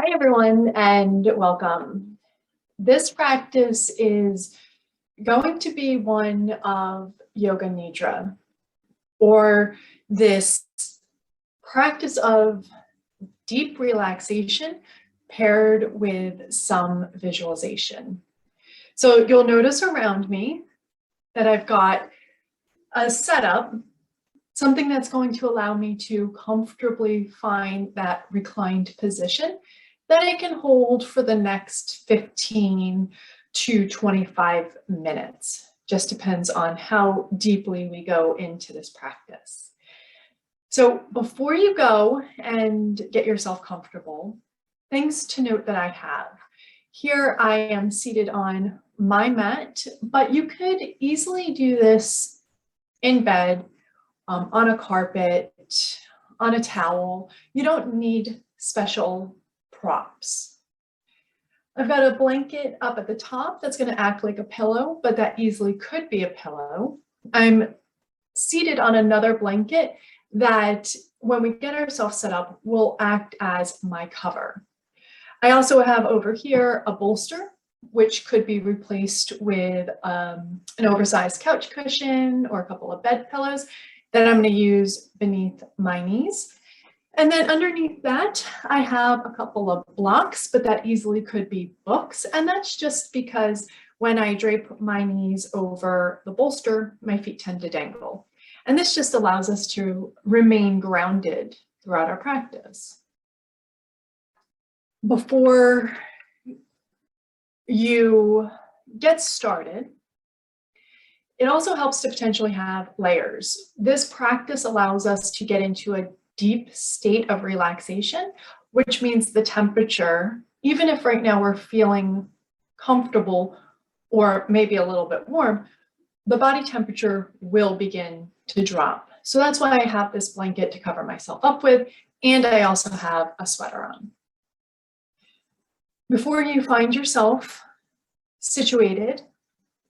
Hi, everyone, and welcome. This practice is going to be one of Yoga Nidra, or this practice of deep relaxation paired with some visualization. So you'll notice around me that I've got a setup, something that's going to allow me to comfortably find that reclined position that I can hold for the next 15 to 25 minutes. Just depends on how deeply we go into this practice. So before you go and get yourself comfortable, things to note that I have. Here I am seated on my mat, but you could easily do this in bed, on a carpet, on a towel. You don't need special props. I've got a blanket up at the top that's going to act like a pillow, but that easily could be a pillow. I'm seated on another blanket that, when we get ourselves set up, will act as my cover. I also have over here a bolster, which could be replaced with an oversized couch cushion or a couple of bed pillows that I'm going to use beneath my knees. And then underneath that, I have a couple of blocks, but that easily could be books. And that's just because when I drape my knees over the bolster, my feet tend to dangle. And this just allows us to remain grounded throughout our practice. Before you get started, it also helps to potentially have layers. This practice allows us to get into a deep state of relaxation, which means the temperature, even if right now we're feeling comfortable or maybe a little bit warm, the body temperature will begin to drop. So that's why I have this blanket to cover myself up with, and I also have a sweater on. Before you find yourself situated,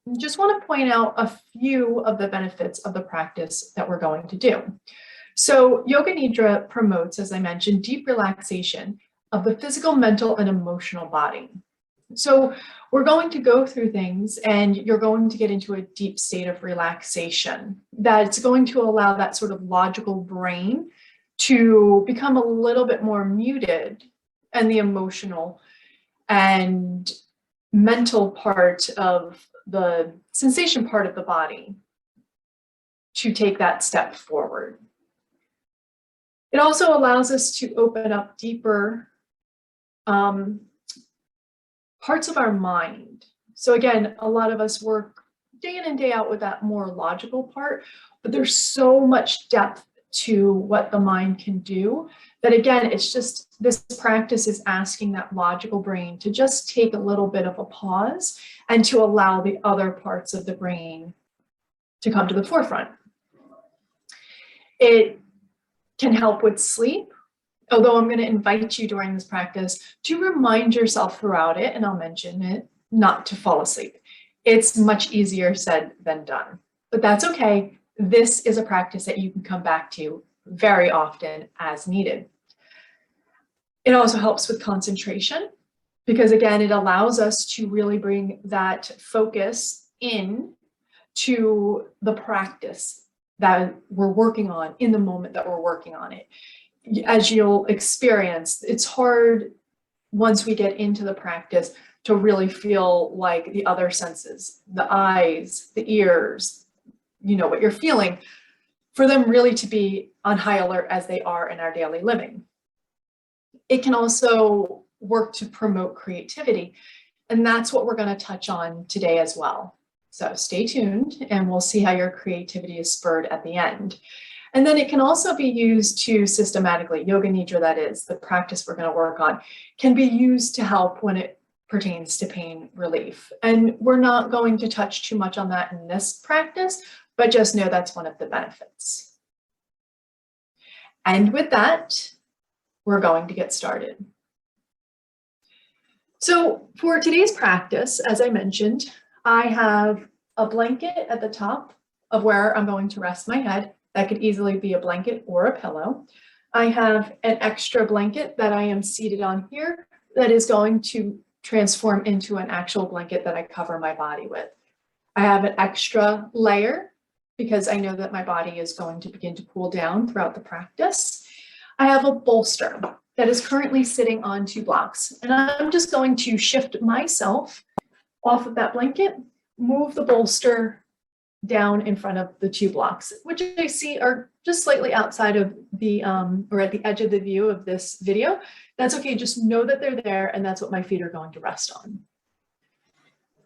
I just want to point out a few of the benefits of the practice that we're going to do. So Yoga Nidra promotes, as I mentioned, deep relaxation of the physical, mental, and emotional body. So we're going to go through things and you're going to get into a deep state of relaxation that's going to allow that sort of logical brain to become a little bit more muted, and the emotional and mental part of the sensation part of the body to take that step forward. It also allows us to open up deeper parts of our mind. So again, a lot of us work day in and day out with that more logical part, but there's so much depth to what the mind can do that, again, it's just, this practice is asking that logical brain to just take a little bit of a pause and to allow the other parts of the brain to come to the forefront. It can help with sleep, although I'm going to invite you during this practice to remind yourself throughout it, and I'll mention it, not to fall asleep. It's much easier said than done, but that's okay. This is a practice that you can come back to very often as needed. It also helps with concentration because, again, it allows us to really bring that focus in to the practice that we're working on in the moment that we're working on it. As you'll experience, it's hard once we get into the practice to really feel like the other senses, the eyes, the ears, you know, what you're feeling, for them really to be on high alert as they are in our daily living. It can also work to promote creativity, and that's what we're going to touch on today as well. So stay tuned and we'll see how your creativity is spurred at the end. And then it can also be used to systematically, Yoga Nidra, that is, the practice we're going to work on, can be used to help when it pertains to pain relief. And we're not going to touch too much on that in this practice, but just know that's one of the benefits. And with that, we're going to get started. So for today's practice, as I mentioned, I have a blanket at the top of where I'm going to rest my head. That could easily be a blanket or a pillow. I have an extra blanket that I am seated on here that is going to transform into an actual blanket that I cover my body with. I have an extra layer because I know that my body is going to begin to cool down throughout the practice. I have a bolster that is currently sitting on 2 blocks, and I'm just going to shift myself off of that blanket, move the bolster down in front of the 2 blocks, which I see are just slightly outside of the, or at the edge of the view of this video. That's okay, just know that they're there, and that's what my feet are going to rest on.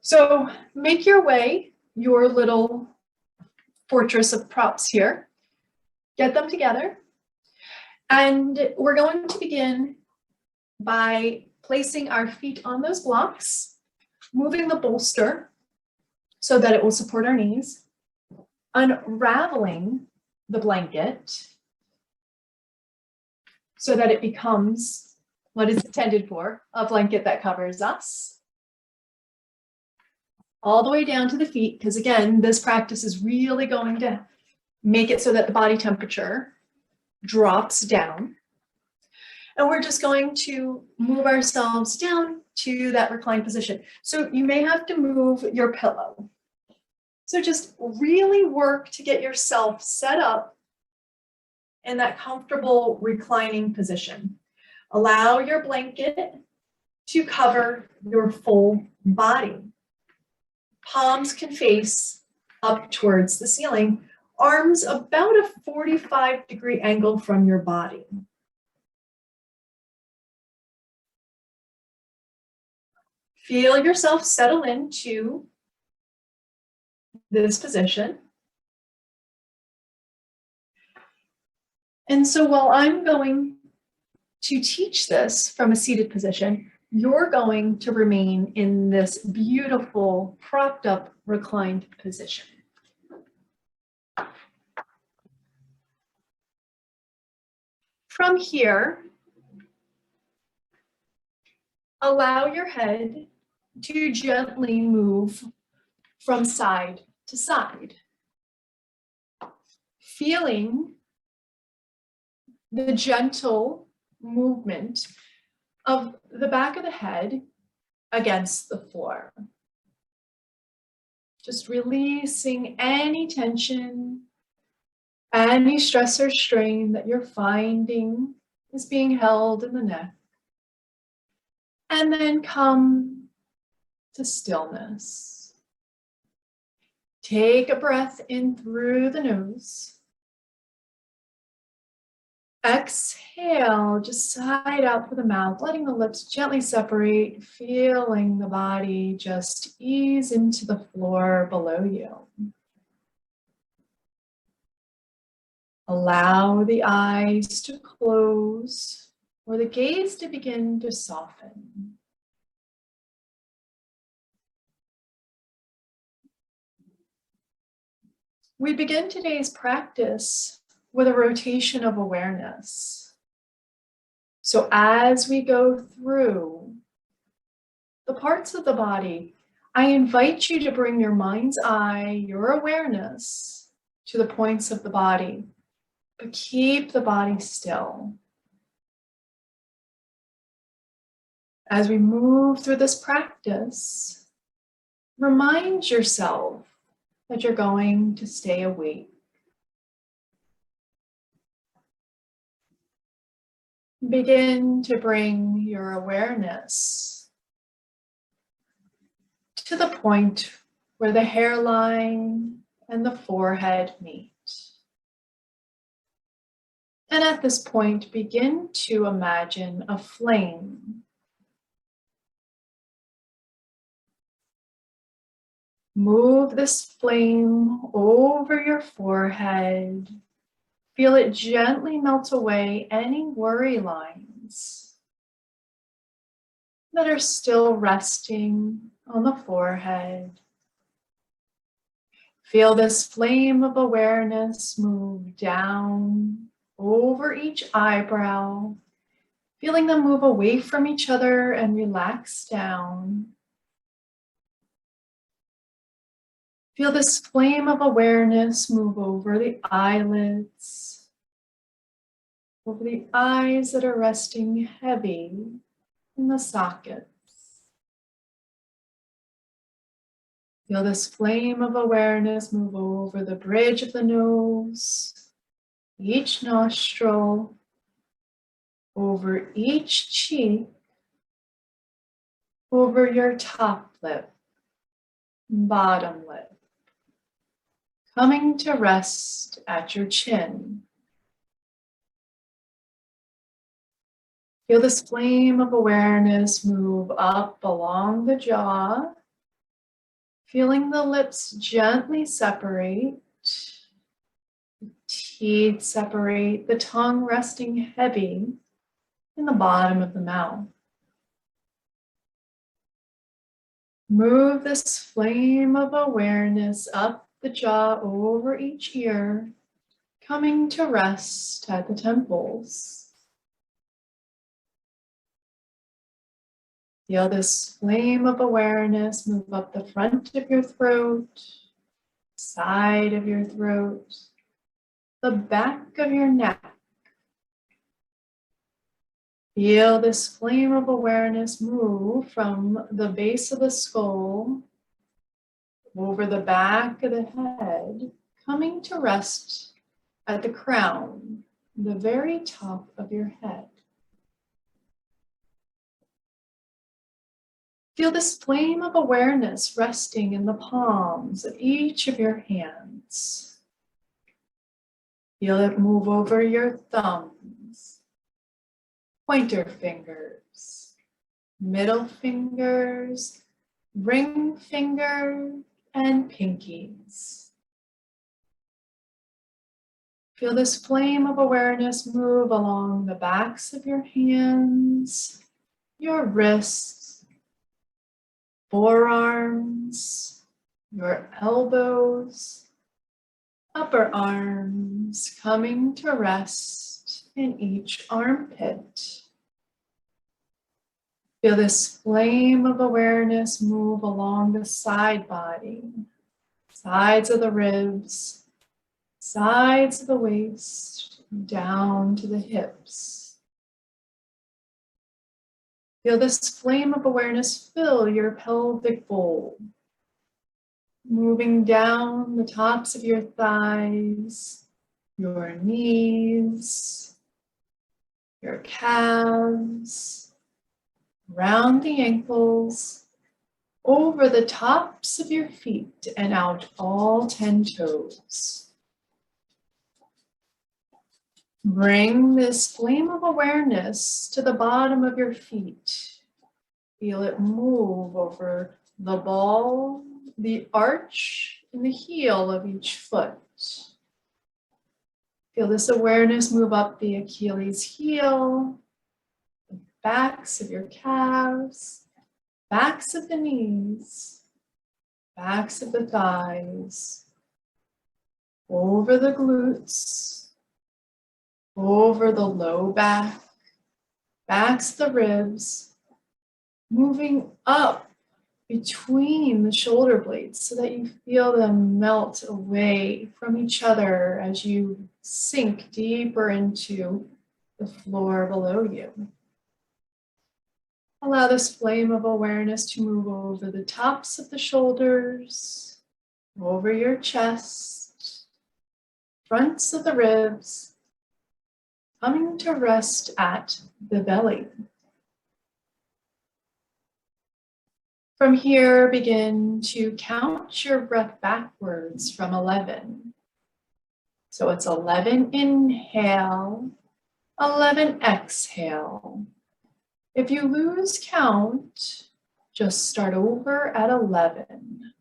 So make your way, your little fortress of props here, get them together, and we're going to begin by placing our feet on those blocks, moving the bolster so that it will support our knees, unraveling the blanket so that it becomes what it's intended for, a blanket that covers us, all the way down to the feet, because again, this practice is really going to make it so that the body temperature drops down. And we're just going to move ourselves down to that reclined position. So you may have to move your pillow. So just really work to get yourself set up in that comfortable reclining position. Allow your blanket to cover your full body. Palms can face up towards the ceiling, arms about a 45-degree angle from your body. Feel yourself settle into this position. And so while I'm going to teach this from a seated position, you're going to remain in this beautiful propped up reclined position. From here, allow your head to gently move from side to side, feeling the gentle movement of the back of the head against the floor. Just releasing any tension, any stress or strain that you're finding is being held in the neck. And then come to stillness. Take a breath in through the nose. Exhale, just sigh out through the mouth, letting the lips gently separate, feeling the body just ease into the floor below you. Allow the eyes to close or the gaze to begin to soften. We begin today's practice with a rotation of awareness. So as we go through the parts of the body, I invite you to bring your mind's eye, your awareness, to the points of the body, but keep the body still. As we move through this practice, remind yourself that you're going to stay awake. Begin to bring your awareness to the point where the hairline and the forehead meet. And at this point, begin to imagine a flame. Move this flame over your forehead. Feel it gently melt away any worry lines that are still resting on the forehead. Feel this flame of awareness move down over each eyebrow, feeling them move away from each other and relax down. Feel this flame of awareness move over the eyelids, over the eyes that are resting heavy in the sockets. Feel this flame of awareness move over the bridge of the nose, each nostril, over each cheek, over your top lip, bottom lip, coming to rest at your chin. Feel this flame of awareness move up along the jaw, feeling the lips gently separate, teeth separate, the tongue resting heavy in the bottom of the mouth. Move this flame of awareness up the jaw over each ear, coming to rest at the temples. Feel this flame of awareness move up the front of your throat, side of your throat, the back of your neck. Feel this flame of awareness move from the base of the skull over the back of the head, coming to rest at the crown, the very top of your head. Feel this flame of awareness resting in the palms of each of your hands. Feel it move over your thumbs, pointer fingers, middle fingers, ring finger, and pinkies. Feel this flame of awareness move along the backs of your hands, your wrists, forearms, your elbows, upper arms, coming to rest in each armpit. Feel this flame of awareness move along the side body, sides of the ribs, sides of the waist, down to the hips. Feel this flame of awareness fill your pelvic bowl, moving down the tops of your thighs, your knees, your calves, around the ankles, over the tops of your feet and out all 10 toes. Bring this flame of awareness to the bottom of your feet. Feel it move over the ball, the arch, and the heel of each foot. Feel this awareness move up the Achilles heel, the backs of your calves, backs of the knees, backs of the thighs, over the glutes, over the low back, backs of the ribs, moving up between the shoulder blades so that you feel them melt away from each other as you sink deeper into the floor below you. Allow this flame of awareness to move over the tops of the shoulders, over your chest, fronts of the ribs, coming to rest at the belly. From here, begin to count your breath backwards from 11. So it's 11 inhale, 11 exhale. If you lose count, just start over at 11.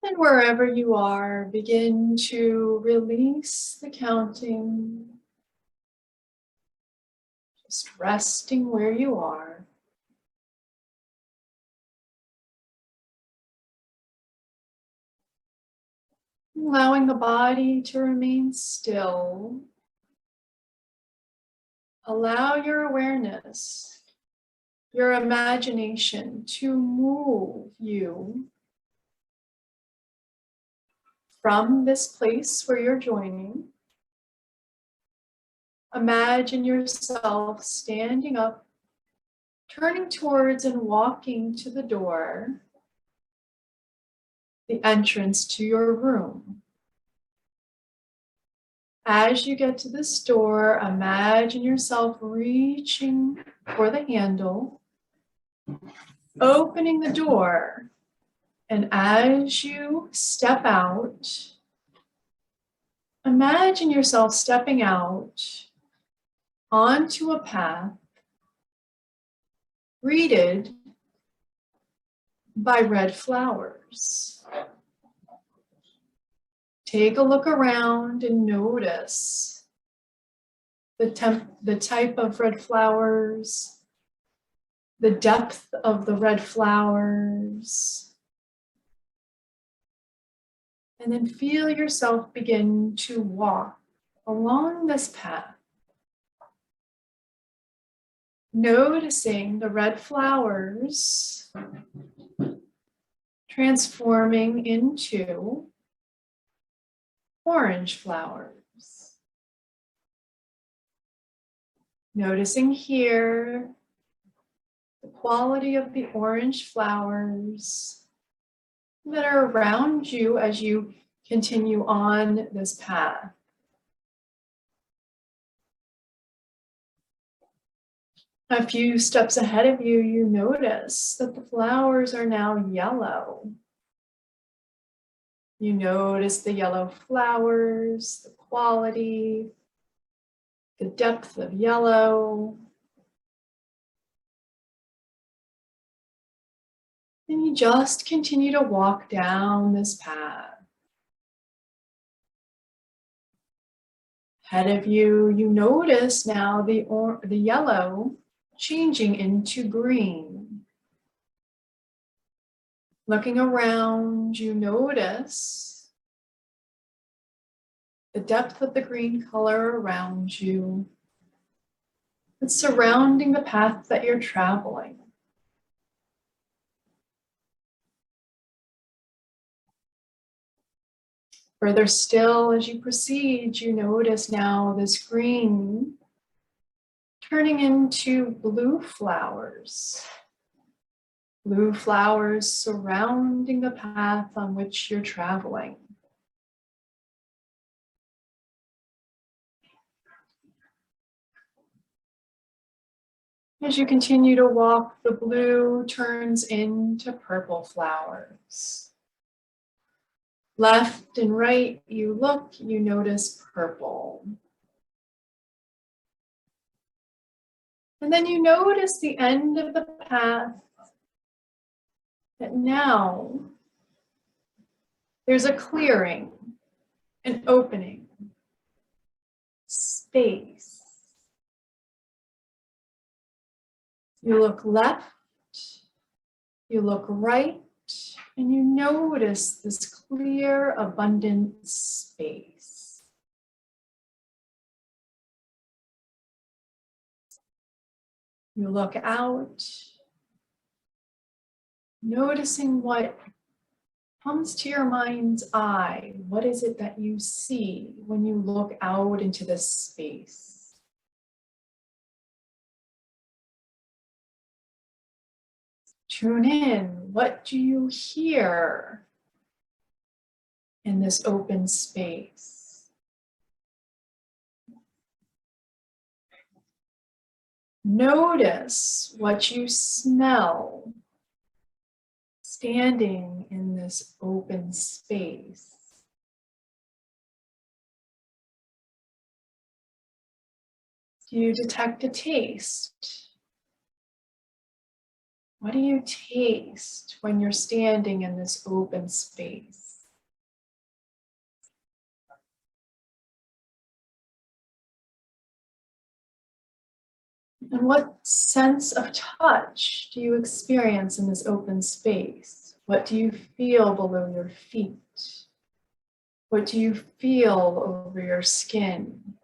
And wherever you are, begin to release the counting. Just resting where you are. Allowing the body to remain still. Allow your awareness, your imagination to move you from this place where you're joining. Imagine yourself standing up, turning towards and walking to the door, the entrance to your room. As you get to this door, imagine yourself reaching for the handle, opening the door, and as you step out, imagine yourself stepping out onto a path greeted by red flowers. Take a look around and notice the type of red flowers, the depth of the red flowers, and then feel yourself begin to walk along this path, noticing the red flowers transforming into orange flowers. Noticing here the quality of the orange flowers that are around you as you continue on this path. A few steps ahead of you, you notice that the flowers are now yellow. You notice the yellow flowers, the quality, the depth of yellow. And you just continue to walk down this path. Ahead of you, you notice now the yellow changing into green. Looking around, you notice the depth of the green color around you. It's surrounding the path that you're traveling. Further still, as you proceed, you notice now this green turning into blue flowers. Blue flowers surrounding the path on which you're traveling. As you continue to walk, the blue turns into purple flowers. Left and right, you look, you notice purple. And then you notice the end of the path, that now there's a clearing, an opening, space. You look left, you look right, and you notice this clear, abundant space. You look out, noticing what comes to your mind's eye. What is it that you see when you look out into this space? Tune in. What do you hear in this open space? Notice what you smell standing in this open space. Do you detect a taste? What do you taste when you're standing in this open space? And what sense of touch do you experience in this open space? What do you feel below your feet? What do you feel over your skin?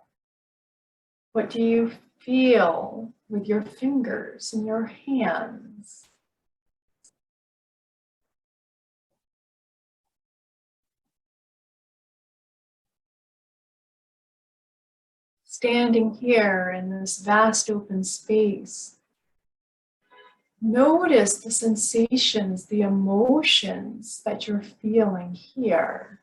What do you feel with your fingers and your hands? Standing here in this vast open space, notice the sensations, the emotions that you're feeling here.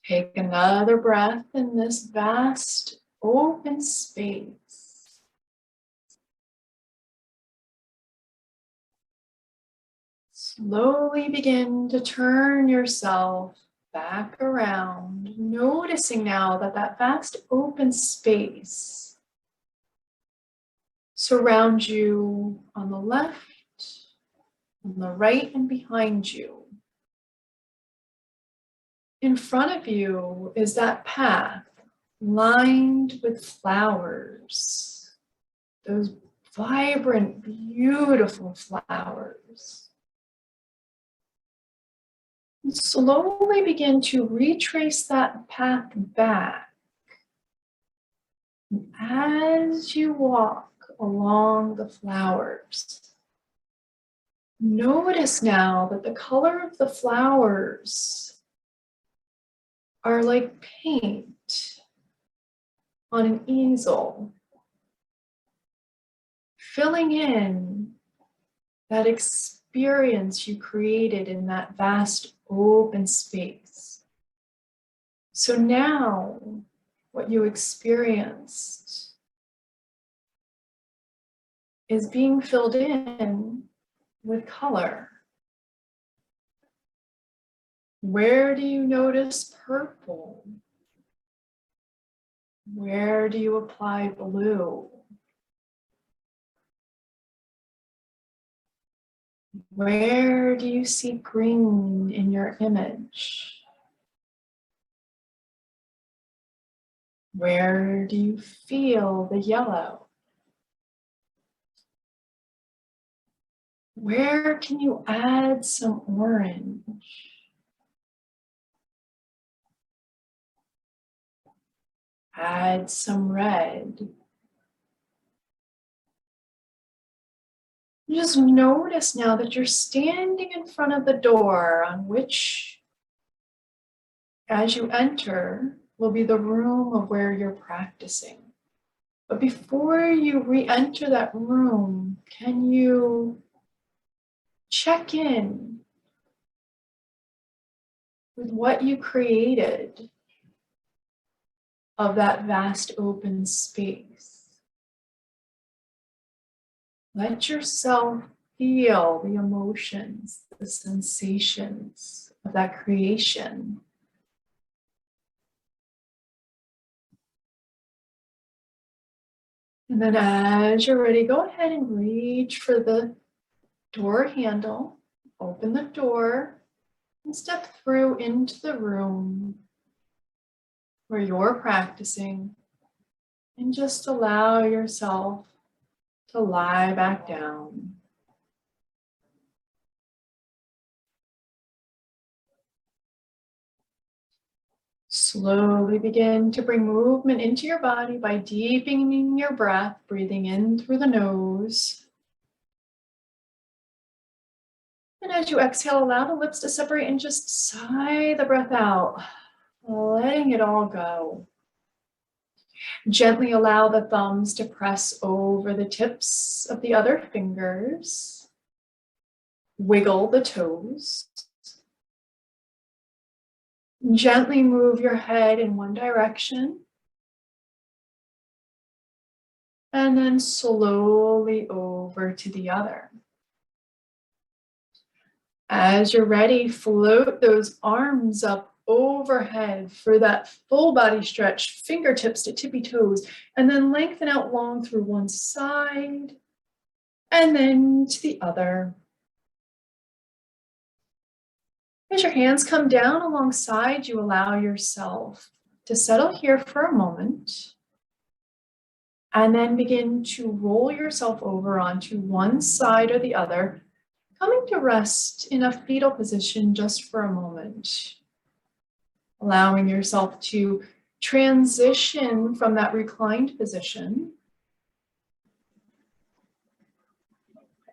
Take another breath in this vast open space. Slowly begin to turn yourself back around, noticing now that that vast open space surrounds you on the left, on the right, and behind you. In front of you is that path lined with flowers, those vibrant, beautiful flowers. And slowly begin to retrace that path back. As you walk along the flowers, notice now that the color of the flowers are like paint on an easel, filling in that experience you created in that vast open space. So now, what you experienced is being filled in with color. Where do you notice purple? Where do you apply blue? Where do you see green in your image? Where do you feel the yellow? Where can you add some orange? Add some red. Just notice now that you're standing in front of the door on which, as you enter, will be the room of where you're practicing. But before you re-enter that room, can you check in with what you created of that vast open space? Let yourself feel the emotions, the sensations of that creation. And then as you're ready, go ahead and reach for the door handle, open the door, and step through into the room where you're practicing, and just allow yourself to lie back down. Slowly begin to bring movement into your body by deepening your breath, breathing in through the nose. And as you exhale, allow the lips to separate and just sigh the breath out, letting it all go. Gently allow the thumbs to press over the tips of the other fingers. Wiggle the toes. Gently move your head in one direction. And then slowly over to the other. As you're ready, float those arms up overhead for that full body stretch, fingertips to tippy toes, and then lengthen out long through one side and then to the other. As your hands come down alongside you, allow yourself to settle here for a moment. And then begin to roll yourself over onto one side or the other, coming to rest in a fetal position just for a moment. Allowing yourself to transition from that reclined position.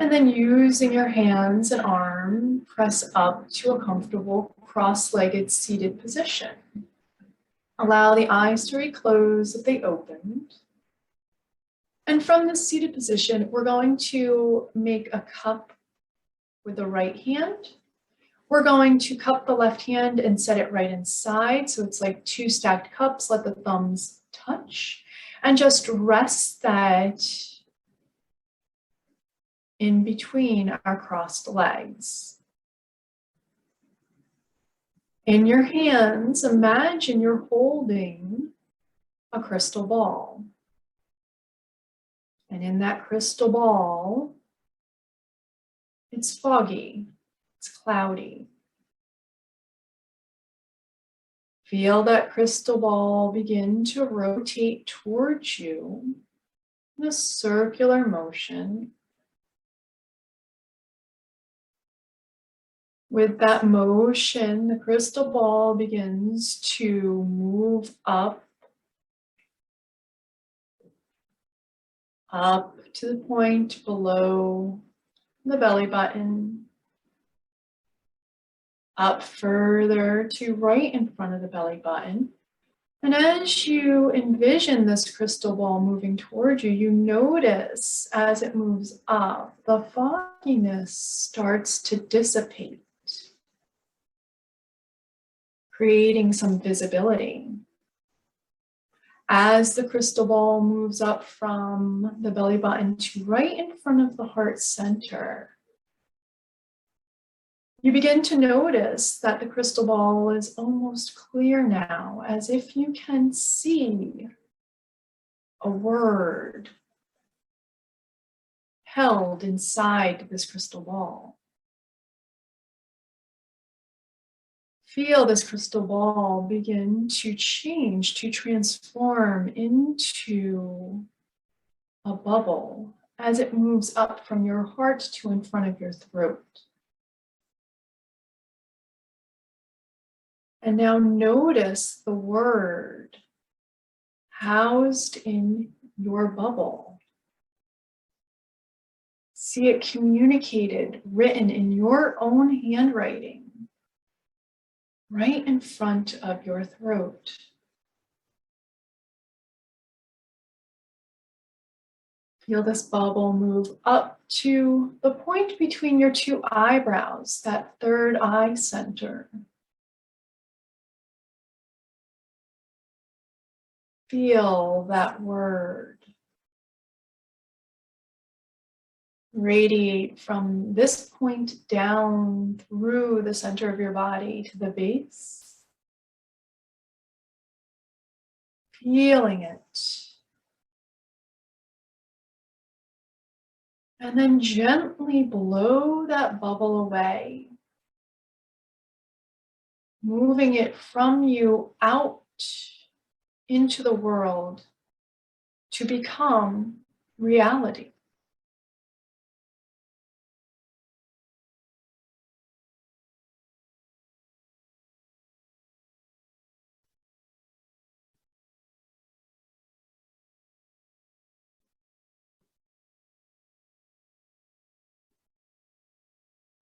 And then using your hands and arm, press up to a comfortable cross-legged seated position. Allow the eyes to reclose if they opened. And from this seated position, we're going to make a cup with the right hand. We're going to cup the left hand and set it right inside. So it's like two stacked cups. Let the thumbs touch and just rest that in between our crossed legs. In your hands, imagine you're holding a crystal ball. And in that crystal ball, it's foggy, it's cloudy. Feel that crystal ball begin to rotate towards you in a circular motion. With that motion, the crystal ball begins to move up to the point below the belly button, up further to right in front of the belly button. And as you envision this crystal ball moving towards you, you notice as it moves up, the fogginess starts to dissipate, creating some visibility. As the crystal ball moves up from the belly button to right in front of the heart center, you begin to notice that the crystal ball is almost clear now, as if you can see a word held inside this crystal ball. Feel this crystal ball begin to change, to transform into a bubble as it moves up from your heart to in front of your throat. And now notice the word housed in your bubble. See it communicated, written in your own handwriting, right in front of your throat. Feel this bubble move up to the point between your two eyebrows, that third eye center. Feel that word radiate from this point down through the center of your body to the base. Feeling it. And then gently blow that bubble away, moving it from you out into the world to become reality.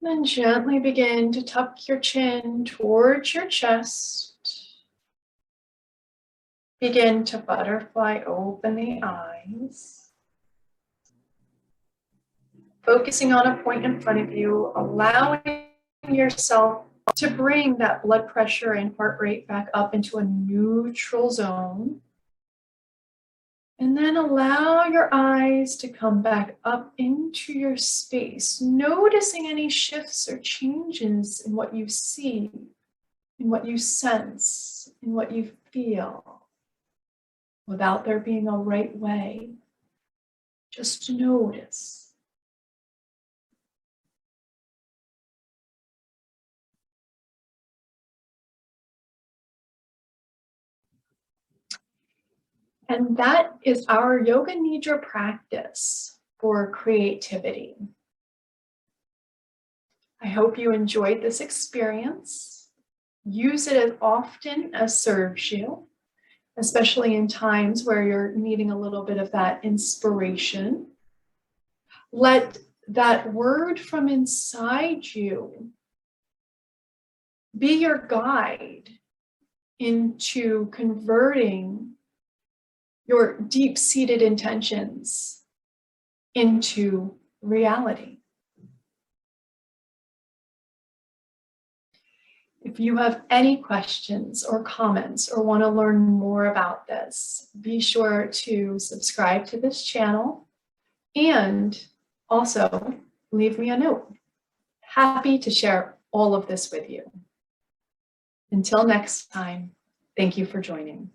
Then gently begin to tuck your chin towards your chest. Begin to butterfly open the eyes. Focusing on a point in front of you, allowing yourself to bring that blood pressure and heart rate back up into a neutral zone. And then allow your eyes to come back up into your space, noticing any shifts or changes in what you see, in what you sense, in what you feel, without there being a right way. Just notice. And that is our Yoga Nidra practice for creativity. I hope you enjoyed this experience. Use it as often as serves you, especially in times where you're needing a little bit of that inspiration. Let that word from inside you be your guide into converting your deep-seated intentions into reality. If you have any questions or comments or want to learn more about this, be sure to subscribe to this channel and also leave me a note. Happy to share all of this with you. Until next time, thank you for joining.